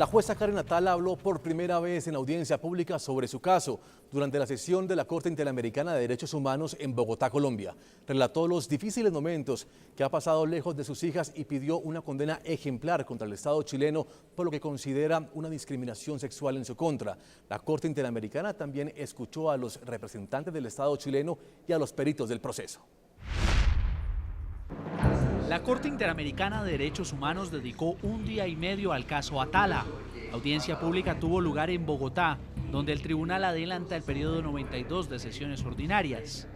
La jueza Karen Atala habló por primera vez en audiencia pública sobre su caso durante la sesión de la Corte Interamericana de Derechos Humanos en Bogotá, Colombia. Relató los difíciles momentos que ha pasado lejos de sus hijas y pidió una condena ejemplar contra el Estado chileno por lo que considera una discriminación sexual en su contra. La Corte Interamericana también escuchó a los representantes del Estado chileno y a los peritos del proceso. La Corte Interamericana de Derechos Humanos dedicó un día y medio al caso Atala. La audiencia pública tuvo lugar en Bogotá, donde el tribunal adelanta el periodo 92 de sesiones ordinarias.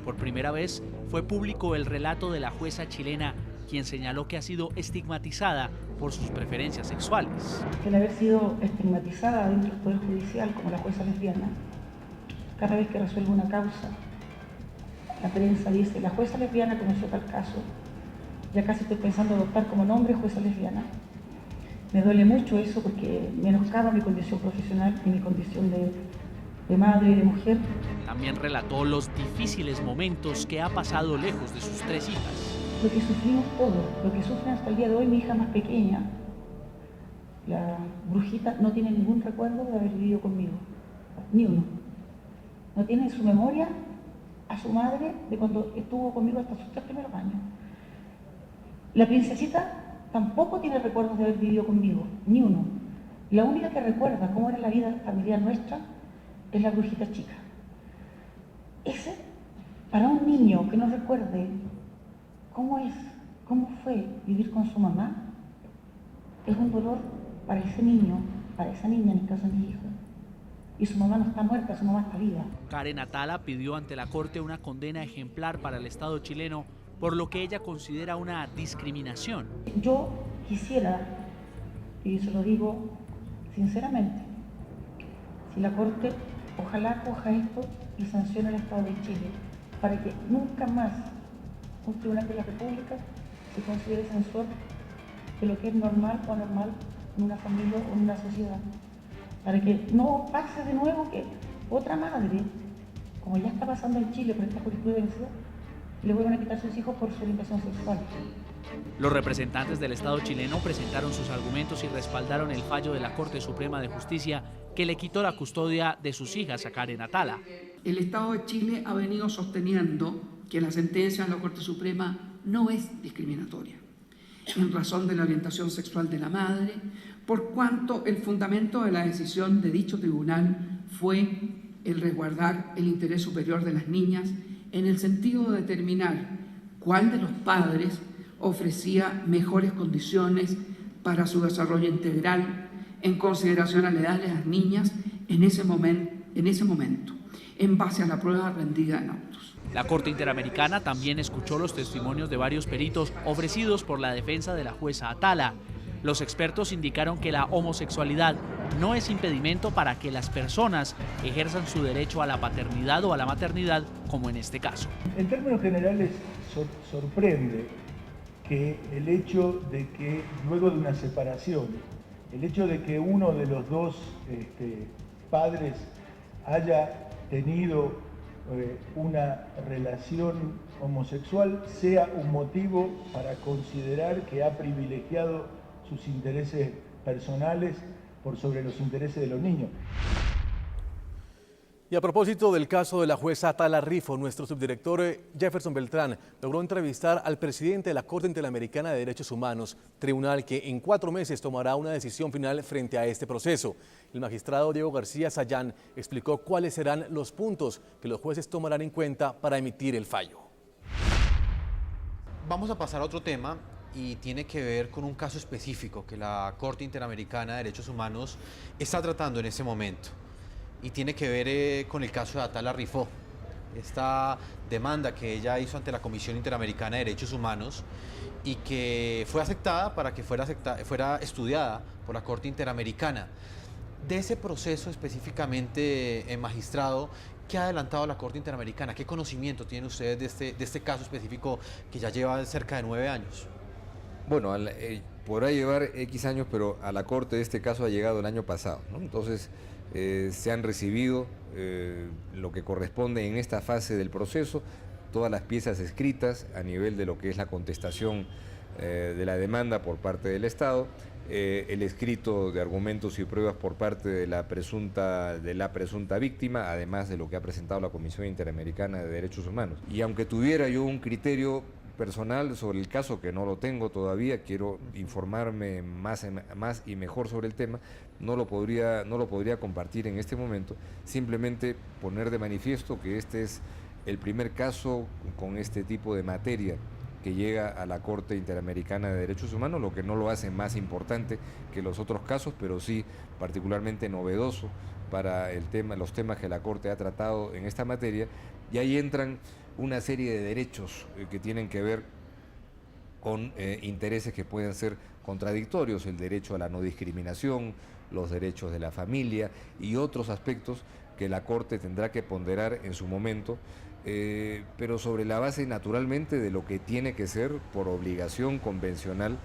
Por primera vez fue público el relato de la jueza chilena, quien señaló que ha sido estigmatizada por sus preferencias sexuales. El haber sido estigmatizada dentro del Poder Judicial como la jueza lesbiana, cada vez que resuelve una causa, la prensa dice, la jueza lesbiana conoció tal caso, ya casi estoy pensando adoptar como nombre jueza lesbiana. Me duele mucho eso porque menoscaba mi condición profesional y mi condición de madre y de mujer. También relató los difíciles momentos que ha pasado lejos de sus 3 hijas. Lo que sufrimos todos, lo que sufren hasta el día de hoy mi hija más pequeña, la Brujita, no tiene ningún recuerdo de haber vivido conmigo, ni uno. No tiene en su memoria a su madre de cuando estuvo conmigo hasta sus 3 primeros años. La princesita tampoco tiene recuerdos de haber vivido conmigo, ni uno. La única que recuerda cómo era la vida familiar nuestra es la Brujita chica. Ese, para un niño que no recuerde cómo fue vivir con su mamá, es un dolor para ese niño, para esa niña, en el caso de mi hijo. Y su mamá no está muerta, su mamá está viva. Karen Atala pidió ante la Corte una condena ejemplar para el Estado chileno por lo que ella considera una discriminación. Yo quisiera, y se lo digo sinceramente, si la Corte ojalá coja esto y sancione al Estado de Chile, para que nunca más un tribunal de la República se considere censor de lo que es normal o anormal en una familia o en una sociedad. Para que no pase de nuevo que otra madre, como ya está pasando en Chile por esta jurisprudencia, le vuelvan a quitar sus hijos por su orientación sexual. Los representantes del Estado chileno presentaron sus argumentos y respaldaron el fallo de la Corte Suprema de Justicia que le quitó la custodia de sus hijas a Karen Atala. El Estado de Chile ha venido sosteniendo que la sentencia de la Corte Suprema no es discriminatoria en razón de la orientación sexual de la madre, por cuanto el fundamento de la decisión de dicho tribunal fue el resguardar el interés superior de las niñas en el sentido de determinar cuál de los padres ofrecía mejores condiciones para su desarrollo integral en consideración a la edad de las niñas en ese momento, en base a la prueba rendida en autos. La Corte Interamericana también escuchó los testimonios de varios peritos ofrecidos por la defensa de la jueza Atala. Los expertos indicaron que la homosexualidad no es impedimento para que las personas ejerzan su derecho a la paternidad o a la maternidad, como en este caso. En términos generales, sorprende que el hecho de que luego de una separación, el hecho de que uno de los dos padres haya tenido una relación homosexual sea un motivo para considerar que ha privilegiado sus intereses personales por sobre los intereses de los niños. Y a propósito del caso de la jueza Atala Rifo, nuestro subdirector Jefferson Beltrán logró entrevistar al presidente de la Corte Interamericana de Derechos Humanos, tribunal que en 4 meses tomará una decisión final frente a este proceso. El magistrado Diego García Sayán explicó cuáles serán los puntos que los jueces tomarán en cuenta para emitir el fallo. Vamos a pasar a otro tema y tiene que ver con un caso específico que la Corte Interamericana de Derechos Humanos está tratando en ese momento. Y tiene que ver con el caso de Atala Rifo, esta demanda que ella hizo ante la Comisión Interamericana de Derechos Humanos y que fue aceptada para que fuera estudiada por la Corte Interamericana. De ese proceso específicamente, magistrado, ¿qué ha adelantado la Corte Interamericana? ¿Qué conocimiento tienen ustedes de este caso específico que ya lleva cerca de 9 años? Bueno, podrá llevar X años, pero a la Corte de este caso ha llegado el año pasado, ¿no? Entonces, se han recibido lo que corresponde en esta fase del proceso, todas las piezas escritas a nivel de lo que es la contestación de la demanda por parte del Estado. el escrito de argumentos y pruebas por parte de la presunta víctima, además de lo que ha presentado la Comisión Interamericana de Derechos Humanos. Y aunque tuviera yo un criterio personal sobre el caso, que no lo tengo todavía, quiero informarme más y mejor sobre el tema, no lo podría compartir en este momento, simplemente poner de manifiesto que este es el primer caso con este tipo de materia que llega a la Corte Interamericana de Derechos Humanos, lo que no lo hace más importante que los otros casos, pero sí particularmente novedoso para los temas que la Corte ha tratado en esta materia, y ahí entran una serie de derechos que tienen que ver con intereses que pueden ser contradictorios, el derecho a la no discriminación, los derechos de la familia y otros aspectos que la Corte tendrá que ponderar en su momento, pero sobre la base naturalmente de lo que tiene que ser por obligación convencional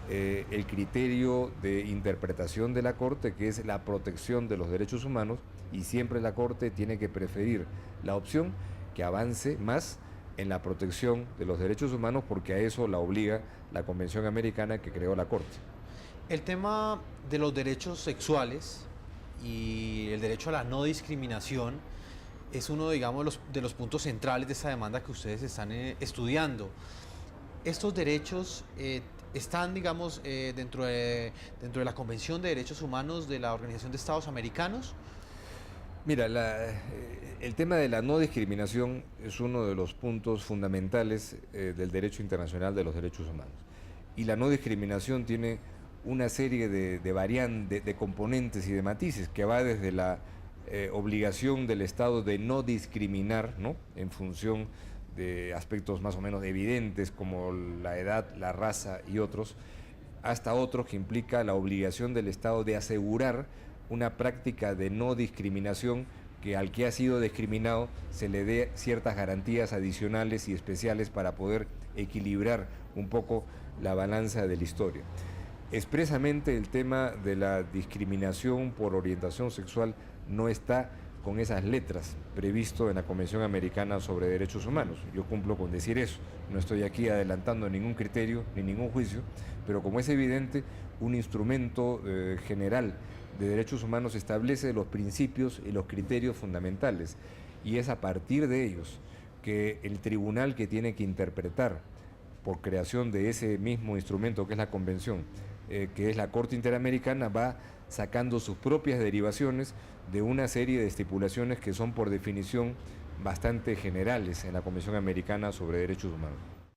el criterio de interpretación de la Corte, que es la protección de los derechos humanos, y siempre la Corte tiene que preferir la opción que avance más en la protección de los derechos humanos, porque a eso la obliga la Convención Americana que creó la Corte. El tema de los derechos sexuales y el derecho a la no discriminación es uno, digamos, de los puntos centrales de esta demanda que ustedes están estudiando. Estos derechos están, digamos, dentro de la Convención de Derechos Humanos de la Organización de Estados Americanos. Mira, el tema de la no discriminación es uno de los puntos fundamentales del derecho internacional de los derechos humanos. Y la no discriminación tiene una serie de variantes, de componentes y de matices, que va desde la obligación del Estado de no discriminar, ¿no?, en función de aspectos más o menos evidentes como la edad, la raza y otros, hasta otros que implica la obligación del Estado de asegurar una práctica de no discriminación, que al que ha sido discriminado se le dé ciertas garantías adicionales y especiales para poder equilibrar un poco la balanza de la historia. Expresamente el tema de la discriminación por orientación sexual no está con esas letras previsto en la Convención Americana sobre Derechos Humanos. Yo cumplo con decir eso, no estoy aquí adelantando ningún criterio ni ningún juicio, pero como es evidente, un instrumento general de derechos humanos establece los principios y los criterios fundamentales, y es a partir de ellos que el tribunal que tiene que interpretar, por creación de ese mismo instrumento que es la Convención, que es la Corte Interamericana, va sacando sus propias derivaciones de una serie de estipulaciones que son por definición bastante generales en la Convención Americana sobre Derechos Humanos.